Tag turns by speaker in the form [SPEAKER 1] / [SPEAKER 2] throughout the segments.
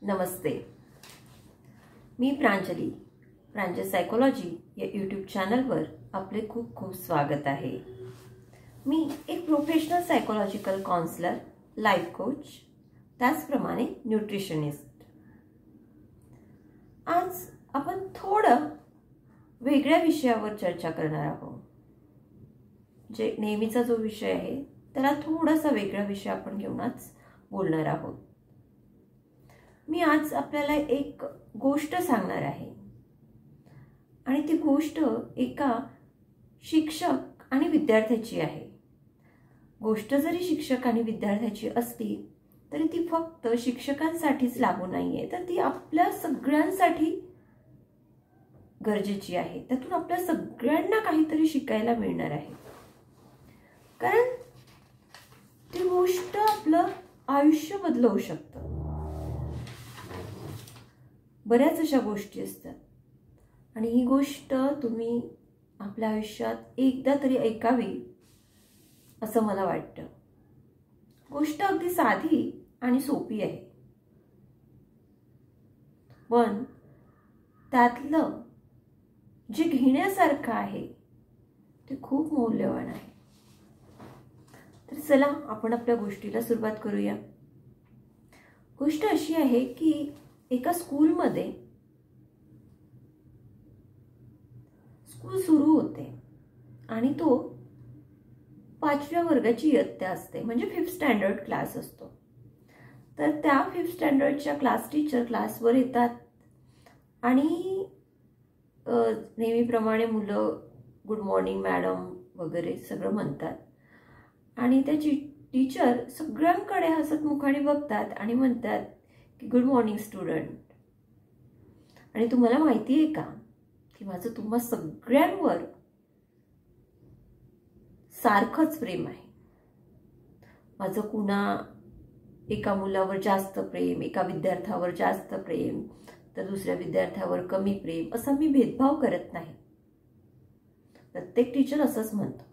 [SPEAKER 1] नमस्ते. मी प्रांजली. प्रांजल psychology या YouTube चॅनलवर आपले खूप खूप स्वागत आहे. मी एक professional psychological counsellor, life coach, त्याचप्रमाणे न्यूट्रिशनिस्ट. आज आपण थोडं वेगळ्या विषयावर चर्चा करणार आहोत. जे नेहमीचा जो विषय आहे त्याला थोडासा वेगळा विषय आपण घेऊनच बोलणार आहोत. मी आज आपल्याला एक गोष्ट सांगणार आहे आणि ती गोष्ट एका शिक्षक आणि विद्यार्थ्याची आहे. गोष्ट जरी शिक्षक आणि विद्यार्थ्याची असली तरी ती फक्त शिक्षकांसाठीच लागू नाहीये, तर ती आपल्या सगळ्यांसाठी गरजेची आहे. त्यातून आपल्या सगळ्यांना काहीतरी शिकायला मिळणार आहे, कारण ती गोष्ट आपलं आयुष्य बदलवू शकतं. बऱ्याच अशा गोष्टी असतात आणि ही गोष्ट तुम्ही आपल्या आयुष्यात एकदा तरी ऐकावी असं मला वाटतं. गोष्ट अगदी साधी आणि सोपी आहे, पण त्यातलं जे घेण्यासारखं आहे ते खूप मौल्यवान आहे. तर चला आपण आपल्या गोष्टीला सुरुवात करूया. गोष्ट अशी आहे की एका स्कूलमध्ये स्कूल सुरू होते आणि तो 5व्या वर्गाची इयत्ता असते, म्हणजे 5th स्टँडर्ड क्लास असतो. तर त्या 5th स्टँडर्डच्या क्लास टीचर क्लासवर येतात आणि नेहमीप्रमाणे मुलं गुड मॉर्निंग मॅडम वगैरे सगळं म्हणतात आणि त्याची टीचर सगळ्यांकडे हसतमुखाने बघतात आणि म्हणतात की गुड मॉर्निंग स्टुडंट. आणि तुम्हाला माहिती आहे का की माझं तुम्हा सगळ्यांवर सारखंच प्रेम आहे. माझं कुणा एका मुलावर जास्त प्रेम, एका विद्यार्थ्यावर जास्त प्रेम, तर दुसऱ्या विद्यार्थ्यावर कमी प्रेम, असा मी भेदभाव करत नाही. प्रत्येक टीचर असंच म्हणतो,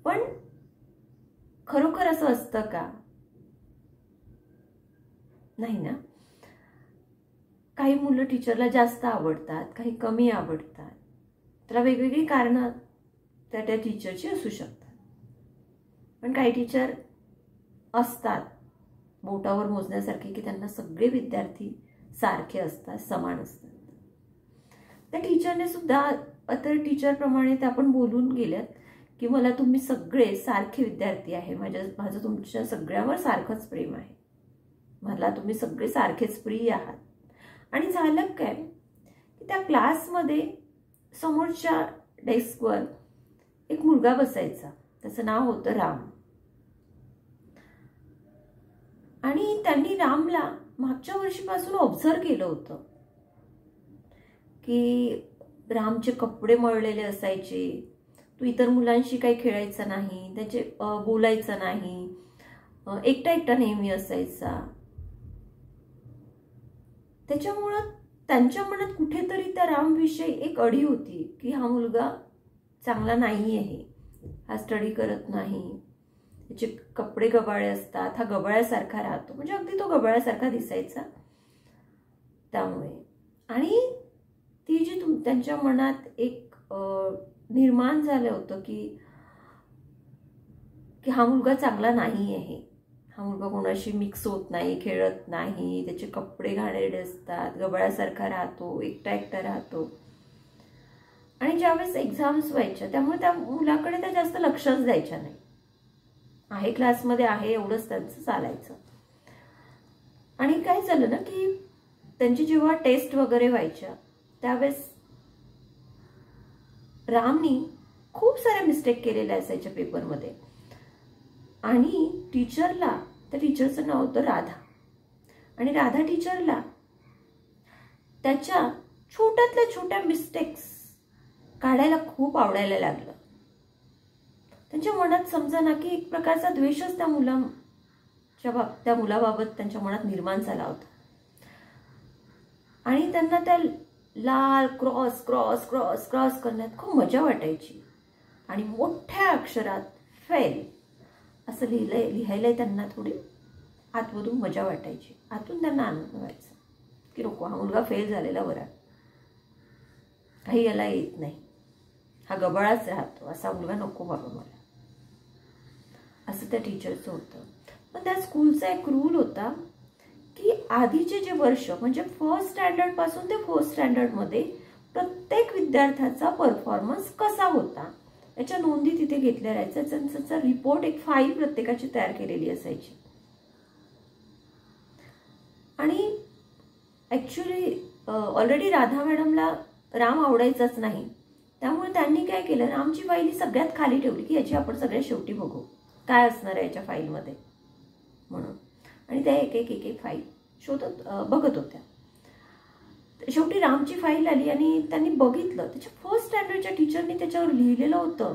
[SPEAKER 1] पण खरोखर असं असतं का? नाही ना. काही मुलं टीचरला जास्त आवडतात, काही कमी आवडतात. त्याला वेगवेगळी कारणं त्या टीचरची असू शकतात. पण काही टीचर असतात बोटावर मोजण्यासारखे की त्यांना सगळे विद्यार्थी सारखे असतात, समान असतात. त्या टीचरने सुद्धा आता टीचरप्रमाणे ते आपण बोलून गेल्यात की मला तुम्ही सगळे सारखे विद्यार्थी आहे, माझं तुमच्या सगळ्यावर सारखंच प्रेम आहे, मला तुम्ही सगळे सारखेच प्रिय आहात. आणि झालं काय की त्या क्लासमध्ये समोरच्या डेस्कवर एक मुलगा बसायचा, त्याचं नाव होतं राम. आणि त्यांनी रामला मागच्या वर्षीपासून ऑब्झर्व केलं होतं की रामचे कपडे मळलेले असायचे, तो इतर मुलांशी काही खेळायचा नाही, त्याचे बोलायचं नाही, एकटा एकटा नेहमी असायचा. त्याच्यामुळं त्यांच्या मनात कुठेतरी त्या रामविषयी एक अढी होती की हा मुलगा चांगला नाही आहे, हा स्टडी करत नाही, त्याचे कपडे गबाळे असतात, हा गबाळ्यासारखा राहतो, म्हणजे अगदी तो गबाळ्यासारखा दिसायचा. त्यामुळे आणि ती जी त्यांच्या मनात एक निर्माण झालं होतं की हा मुलगा चांगला नाही आहे, हा मुलगा कोणाशी मिक्स होत नाही, खेळत नाही, त्याचे कपडे घाणेरडे असतात, गबाळ्यासारखा राहतो, एकटा एकटा राहतो. आणि ज्यावेळेस एक्झाम्स व्हायच्या त्यामुळे त्या मुलाकडे त्या जास्त लक्षच द्यायच्या नाही, आहे क्लासमध्ये आहे एवढंच त्यांचं चालायचं. आणि काय झालं ना की त्यांची जेव्हा टेस्ट वगैरे व्हायच्या त्यावेळेस रामनी खूप साऱ्या मिस्टेक केलेल्या असायच्या पेपरमध्ये. आणि टीचरला, त्या टीचरचं नाव होतं राधा, आणि राधा टीचरला त्याच्या छोट्यातल्या छोट्या मिस्टेक्स काढायला खूप आवडायला लागलं. त्यांच्या मनात समजा ना की एक प्रकारचा द्वेषच त्या मुलाबाबत त्यांच्या मनात निर्माण झाला होता. आणि त्यांना त्या लाल क्रॉस क्रॉस क्रॉस क्रॉस करण्यात खूप मजा वाटायची. आणि मोठ्या अक्षरात फेल असं लिहायला त्यांना थोडी आतमधून मजा वाटायची, आतून त्यांना आनंद व्हायचा. की नको, हा मुलगा फेल झालेला बरा, काही याला येत नाही, हा गबाळाच राहतो, असा मुलगा नको बाबा मला, असं त्या टीचरचं होतं. पण त्या स्कूलचा एक रूल होता की आधीचे जे वर्ष म्हणजे फर्स्ट स्टँडर्ड पासून ते फोर्थ स्टँडर्डमध्ये प्रत्येक विद्यार्थ्याचा परफॉर्मन्स कसा होता याच्या नोंदी तिथे घेतल्या राहायच्या. त्यांचा रिपोर्ट, एक फाईल प्रत्येकाची तयार केलेली असायची. आणि ॲक्च्युली ऑलरेडी राधा मॅडमला राम आवडायचाच नाही, त्यामुळे त्यांनी काय केलं, रामची फाईल ही सगळ्यात खाली ठेवली की याची आपण सगळ्यात शेवटी बघू काय असणार आहे याच्या फाईलमध्ये म्हणून. आणि त्या एक एक एक एक फाईल शोधत बघत होत्या. शेवटी रामची फाईल आली आणि त्यांनी बघितलं, त्याच्या फर्स्ट स्टँडर्डच्या टीचरनी त्याच्यावर लिहिलेलं होतं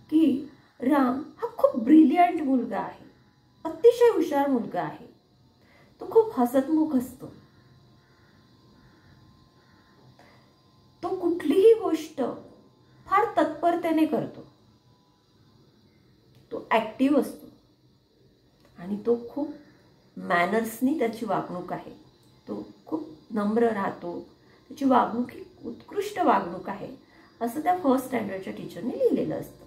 [SPEAKER 1] की राम हा खूप ब्रिलियंट मुलगा आहे, अतिशय हुशार मुलगा आहे, तो खूप हसतमुख असतो, तो कुठलीही गोष्ट फार तत्परतेने करतो, तो ऍक्टिव्ह असतो आणि तो खूप मॅनर्सनी त्याची वागणूक आहे, तो खूप नम्र राहतो, त्याची वागणूक ही उत्कृष्ट वागणूक आहे, असं त्या फर्स्ट स्टँडर्डच्या टीचरने लिहिलेलं असतं.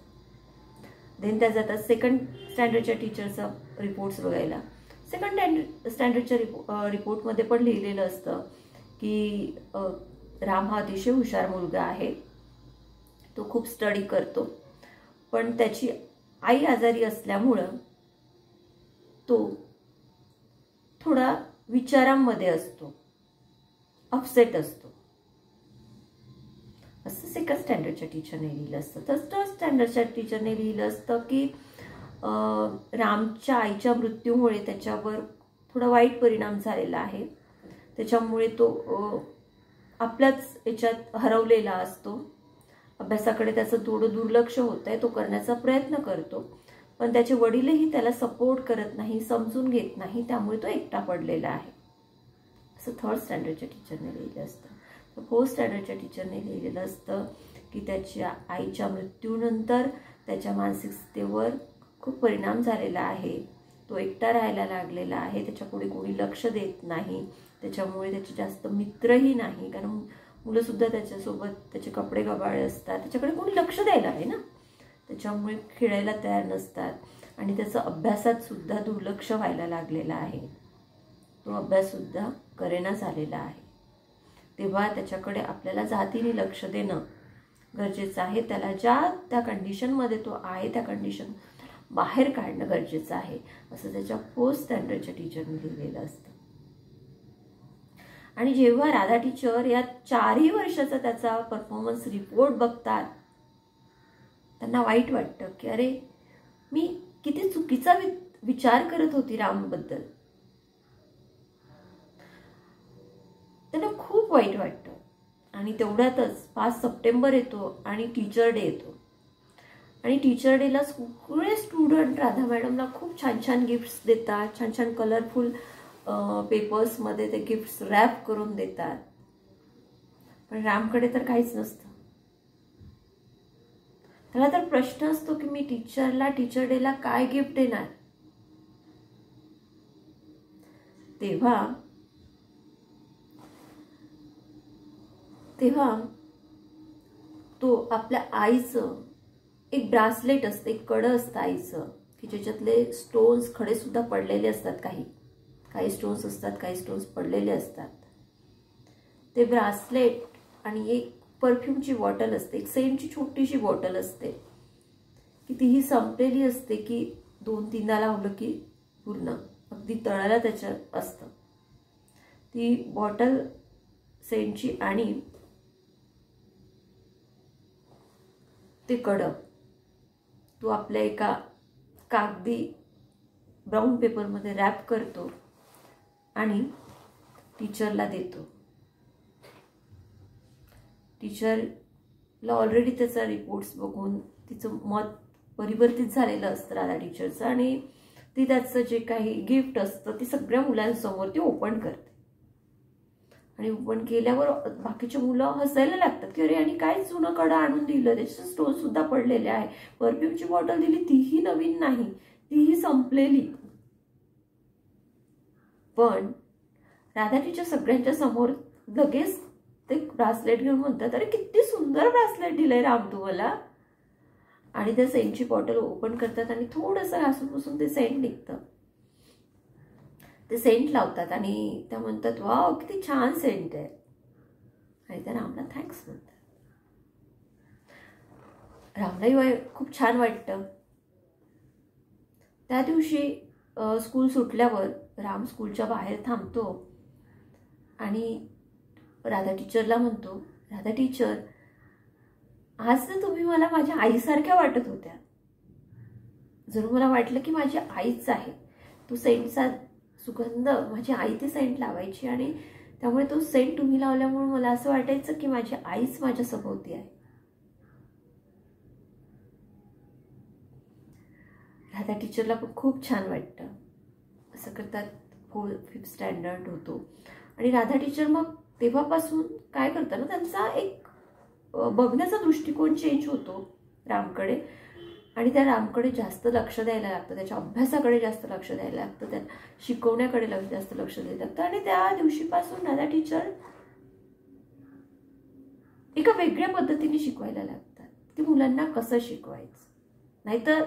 [SPEAKER 1] देन त्या जातात सेकंड स्टँडर्डच्या टीचरचा रिपोर्ट्स बघायला. सेकंड स्टँडर्डच्या रिपोर्टमध्ये पण लिहिलेलं असतं की राम हा अतिशय हुशार मुलगा आहे, तो खूप स्टडी करतो, पण त्याची आई आजारी असल्यामुळं तो थोडा विचारांमध्ये असतो, अपसेट असतो, असं सेकंड स्टँडर्डच्या टीचरने लिहिलं असतं. तर थर्ड स्टँडर्डच्या टीचरने लिहिलं असतं की रामच्या आईच्या मृत्यूमुळे त्याच्यावर थोडा वाईट परिणाम झालेला आहे, त्याच्यामुळे तो आपल्याच याच्यात हरवलेला असतो, अभ्यासाकडे त्याचं थोडं दुर्लक्ष होत आहे, तो करण्याचा प्रयत्न करतो, पण त्याचे वडीलही त्याला सपोर्ट करत नाही, समजून घेत नाही, त्यामुळे तो एकटा पडलेला आहे, असं थर्ड स्टँडर्डच्या टीचरने लिहिलं असतं. तर फोर्थ स्टँडर्डच्या टीचरने लिहिलेलं असतं की त्याच्या आईच्या मृत्यूनंतर त्याच्या मानसिक स्थितीवर खूप परिणाम झालेला आहे, तो एकटा राहायला लागलेला आहे, त्याच्यापुढे कोणी लक्ष देत नाही, त्याच्यामुळे त्याचे जास्त मित्रही नाही, कारण मुलंसुद्धा त्याच्यासोबत त्याचे कपडे गबाळे असतात, त्याच्याकडे कोणी लक्ष द्यायला आहे ना, त्याच्यामुळे खेळायला तयार नसतात आणि त्याचं अभ्यासात सुद्धा दुर्लक्ष व्हायला लागलेलं आहे, तो अभ्याससुद्धा करेना झालेला आहे. तेव्हा त्याच्याकडे आपल्याला जातीने लक्ष देणं गरजेचं आहे, त्याला ज्या त्या कंडिशनमध्ये तो आहे त्या कंडिशन बाहेर काढणं गरजेचं आहे, असं त्याच्या फोर्थ स्टँडर्डच्या टीचरने लिहिलेलं असतं. आणि जेव्हा राधा टीचर या 4ही वर्षाचा त्याचा परफॉर्मन्स रिपोर्ट बघतात, त्यांना वाईट वाटतं की अरे मी किती चुकीचा विचार करत होती रामबद्दल, त्यांना खूप वाईट वाटतं. आणि तेवढ्यातच 5 सप्टेंबर येतो आणि टीचर डे येतो. आणि टीचर डेला सगळे स्टुडंट राधा मॅडमला खूप छान छान गिफ्ट्स देतात, छान छान कलरफुल पेपर्समध्ये ते गिफ्ट्स रॅप करून देतात, पण रामकडे तर काहीच नसतं. त्याला तर प्रश्न असतो की मी टीचरला टीचर डेला काय गिफ्ट देणार. तेव्हा तो आपल्या आईचं एक ब्रासलेट असतं, एक कडं असतं आईचं की ज्याच्यातले स्टोन्स खडे सुद्धा पडलेले असतात, काही स्टोन्स असतात, काही स्टोन्स पडलेले असतात. ते ब्रासलेट आणि एक परफ्यूमची बॉटल असते, एक सेंटची छोटीशी बॉटल असते की तीही संपलेली असते की 2-3दा लावलं की पूर्ण अगदी तळाला त्याच्यात असतं. ती बॉटल सेंटची आणि ते कडं तो आपल्या एका कागदी ब्राऊन पेपरमध्ये रॅप करतो आणि टीचरला देतो. टीचरला ऑलरेडी त्याचा रिपोर्ट्स बघून तिचं मत परिवर्तित झालेलं असतं राधा टीचरचं, आणि ती त्याचं जे काही गिफ्ट असतं ते सगळ्या मुलांसमोर ती ओपन करते. आणि ओपन केल्यावर बाकीचे मुलं हसायला लागतात की अरे आणि काय जुनं कडं आणून दिलं, त्याचे स्टोन सुद्धा पडलेले आहे, परफ्यूमची बॉटल दिली तीही नवीन नाही, तीही संपलेली. पण राधा टीचर सगळ्यांच्या समोर लगेच ते ब्रासलेट घेऊन म्हणतात, अरे किती सुंदर ब्रासलेट दिलंय राम तू मला. आणि त्या सेंटची बॉटल ओपन करतात आणि थोडंसं घासून पुसून ते सेंट निघतं. ते सेंट लावतात आणि त्या म्हणतात, वाव किती छान सेंट आहे. आणि त्या रामला थँक्स म्हणतात. रामलाही खूप छान वाटतं. त्या दिवशी स्कूल सुटल्यावर राम स्कूलच्या बाहेर थांबतो आणि राधा टीचरला म्हणतो, राधा टीचर, आज तर तुम्ही मला माझ्या आईसारख्या वाटत होत्या. जरूर मला वाटलं की माझी आईच आहे. तो सेंटचा सुगंध, माझी आई ते सेंट लावायची आणि त्यामुळे तो सेंट तुम्ही लावल्यामुळे मला असं वाटायचं की माझी आईच माझ्या सभोवती आहे. राधा टीचरला पण खूप छान वाटतं. असं करतात 4th स्टँडर्ड होतो आणि राधा टीचर मग तेव्हापासून काय करतात ना, त्यांचा एक बघण्याचा दृष्टिकोन चेंज होतो रामकडे आणि त्या रामकडे जास्त लक्ष द्यायला लागतं, त्याच्या अभ्यासाकडे जास्त लक्ष द्यायला लागतं, त्या शिकवण्याकडे जास्त लक्ष द्यायला लागतं. आणि त्या दिवशीपासून राधा टीचर एका वेगळ्या पद्धतीने शिकवायला लागतात की मुलांना कसं शिकवायचं. नाहीतर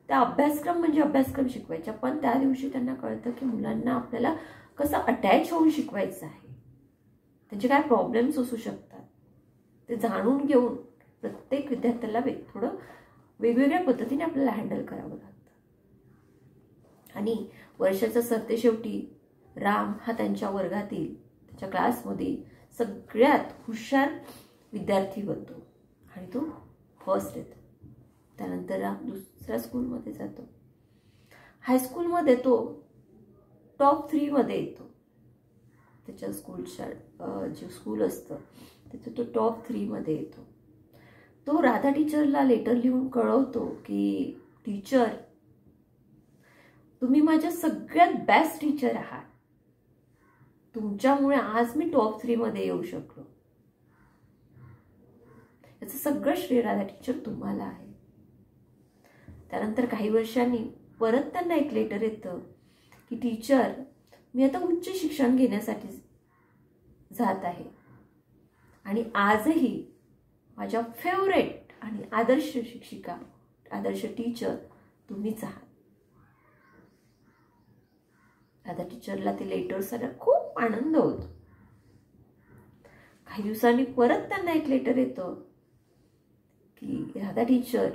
[SPEAKER 1] त्या अभ्यासक्रम म्हणजे अभ्यासक्रम शिकवायच्या, पण त्या दिवशी त्यांना कळतं की मुलांना आपल्याला कसं अटॅच होऊन शिकवायचं आहे, त्यांचे काय प्रॉब्लेम्स असू शकतात ते जाणून घेऊन प्रत्येक विद्यार्थ्याला थोडं वेगवेगळ्या पद्धतीने आपल्याला हँडल करावं लागतं. आणि वर्षाच्या सरतेशेवटी राम हा त्यांच्या वर्गातील, त्याच्या क्लासमध्ये सगळ्यात हुशार विद्यार्थी बनतो आणि तो फर्स्ट येतो. त्यानंतर राम दुसऱ्या स्कूलमध्ये जातो. हायस्कूलमध्ये तो टॉप 3 मध्ये येतो. त्याच्या स्कूलच्या जे स्कूल असतं तिथे तो टॉप 3 मध्ये येतो. तो राधा टीचरला लेटर लिहून कळवतो की टीचर, तुम्ही माझ्या सगळ्यात बेस्ट टीचर आहात. तुमच्यामुळे आज मी टॉप 3 मध्ये येऊ शकलो. याचं सगळं श्रेय राधा टीचर तुम्हाला आहे. त्यानंतर काही वर्षांनी परत त्यांना एक लेटर येतं की टीचर, मी आता उच्च शिक्षण घेण्यासाठी जात आहे आणि आजही माझ्या फेवरेट आणि आदर्श शिक्षिका, आदर्श टीचर तुम्हीच आहात. राधा टीचरला ते लेटर सगळं खूप आनंद होतो. काही दिवसांनी परत त्यांना एक लेटर येतं की राधा टीचर,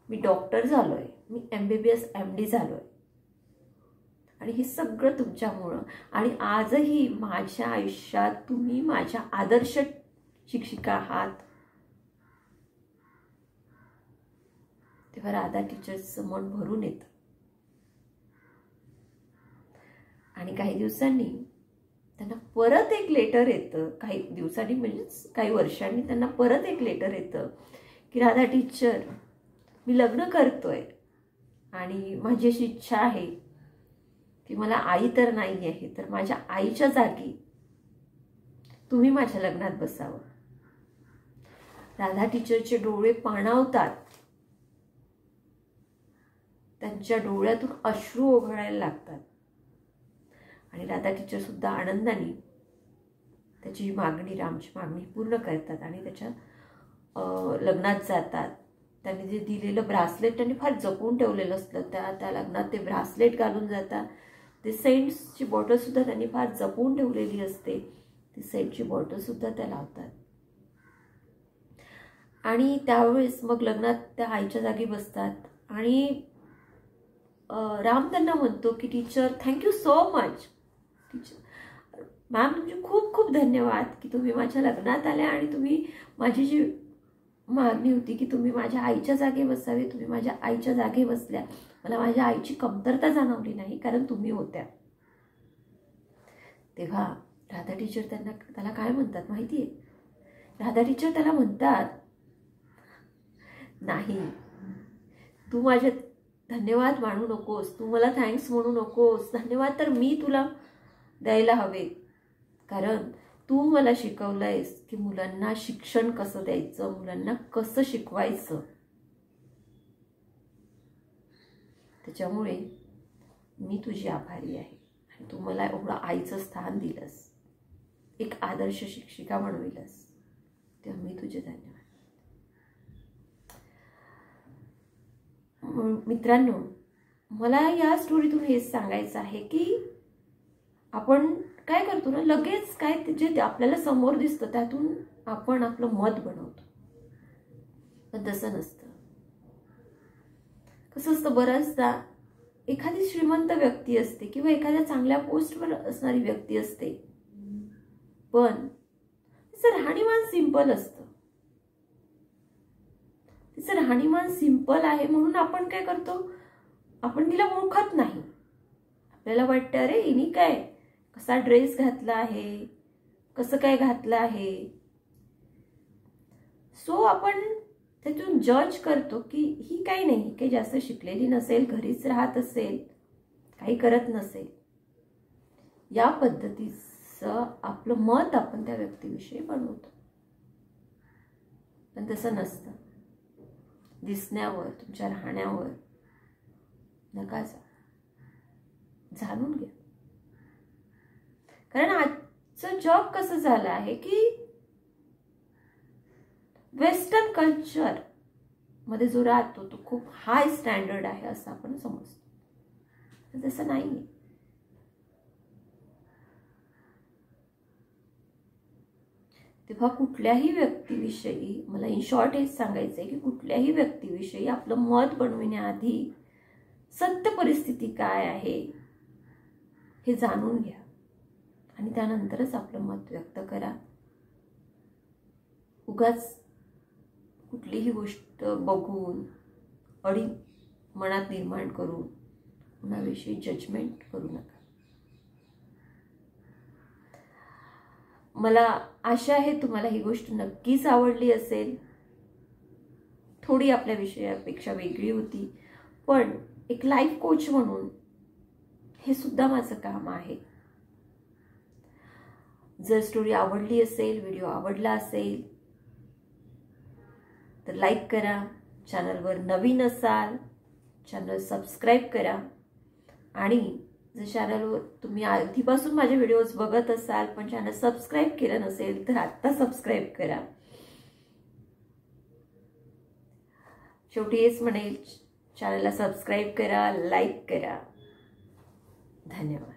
[SPEAKER 1] मी डॉक्टर झालोय, मी MBBS MD झालोय आणि हे सगळं तुमच्यामुळं. आणि आजही माझ्या आयुष्यात तुम्ही माझ्या आदर्श शिक्षिका आहात. तेव्हा राधा टीचरचं मन भरून येतं. आणि काही दिवसांनी त्यांना परत एक लेटर येतं, काही दिवसांनी म्हणजे काही वर्षांनी त्यांना परत एक लेटर येतं की राधा टीचर, मी लग्न करतोय आणि माझी अशी इच्छा आहे की मला आई तर नाही आहे, तर माझ्या आईच्या जागी तुम्ही माझ्या लग्नात बसावं. राधा टीचरचे डोळे पाणावतात. त्यांच्या डोळ्यातून अश्रू ओघळायला लागतात आणि राधा टीचर सुद्धा आनंदाने त्याची मागणी, रामची मागणी पूर्ण करतात आणि त्याच्या लग्नात जातात. त्यांनी जे दिलेलं ब्रासलेट त्यांनी फार जपून ठेवलेलं असतं. त्या लग्नात ते ब्रासलेट घालून जातात. ते सेंट्सची बॉटल सुद्धा त्यांनी फार जपून ठेवलेली असते. ती सेंटची बॉटल सुद्धा त्या लावतात. आणि त्यावेळेस मग लग्नात त्या आईच्या जागी बसतात आणि राम त्यांना म्हणतो की teacher, thank you so much. Teacher ma'am, तुमचे खूप खूप धन्यवाद की तुम्ही माझ्या लग्नात आल्या आणि तुम्ही माझी जी मागणी होती की तुम्ही माझ्या आईच्या जागी बसावे, तुम्ही माझ्या आईच्या जागी बसल्या. मला माझ्या आईची कमतरता जाणवली नाही कारण तुम्ही होत्या. तेव्हा राधा टीचर त्याला काय म्हणतात माहिती आहे? राधा टीचर त्याला म्हणतात, नाही, तू माझे धन्यवाद मानू नकोस, तू मला थँक्स म्हणू नकोस. धन्यवाद तर मी तुला द्यायला हवे, कारण तू मला शिकवलंयस की मुलांना शिक्षण कसं द्यायचं, मुलांना कसं शिकवायचं. त्याच्यामुळे मी तुझी आभारी आहे. तू मला एवढं आईचं स्थान दिलंस, एक आदर्श शिक्षिका बनविलंस, तेव्हा मी तुझे धन्यवाद. मित्रांनो, मला या स्टोरीतून हेच सांगायचं आहे की आपण काय करतो ना, लगेच काय जे आपल्याला समोर दिसतं त्यातून आपण आपलं मत बनवतो. पण तसं नसतं. कसं असतं, बऱ्याचदा एखादी श्रीमंत व्यक्ती असते किंवा एखाद्या चांगल्या पोस्टवर असणारी व्यक्ती असते, पण तिचं राहणीमान सिंपल असतं. तिचं राहणीमान सिंपल आहे म्हणून आपण काय करतो, आपण तिला ओळखत नाही. आपल्याला वाटतं अरे हिने काय कसा ड्रेस घातला आहे, कसं काय घातलं आहे, सो आपण त्यातून जज करतो की ही काही नाही, काही जास्त शिकलेली नसेल, घरीच राहत असेल, काही करत नसेल. या पद्धतीचं आपलं मत आपण त्या व्यक्तीविषयी बनवतो. पण तसं नसतं. दिसण्यावर, तुमच्या राहण्यावर नका जा, जाणून घ्या. कारण आजचं जग कसं झालं आहे की वेस्टर्न कल्चर मध्ये जो राहतो तो खूप हाय स्टँडर्ड आहे असं आपण समजतो. तसं नाहीये. तेव्हा कुठल्याही व्यक्तीविषयी मला इन शॉर्ट हेच सांगायचं आहे की कुठल्याही व्यक्तीविषयी आपलं मत बनविण्याआधी सत्य परिस्थिती काय आहे हे जाणून घ्या आणि त्यानंतरच आपलं मत व्यक्त करा. उगाच कुठलीही गोष्ट बघून अडी मनात निर्माण करून कुणाविषयी जजमेंट करू नका. मला आशा आहे तुम्हाला ही गोष्ट नक्कीच आवडली असेल. थोडी आपल्या विषयापेक्षा वेगळी होती, पण एक लाईफ कोच म्हणून हे सुद्धा माझं काम आहे. जर स्टोरी आवडली असेल, व्हिडिओ आवडला असेल तर लाईक करा. चॅनलवर नवीन असाल चॅनल सबस्क्राईब करा. आणि जर चॅनलवर तुम्ही आधीपासून माझे व्हिडिओज बघत असाल पण चॅनल सबस्क्राईब केलं नसेल तर आत्ता सबस्क्राईब करा. शेवटी हेच म्हणेल, चॅनलला सबस्क्राईब करा, लाईक करा. धन्यवाद.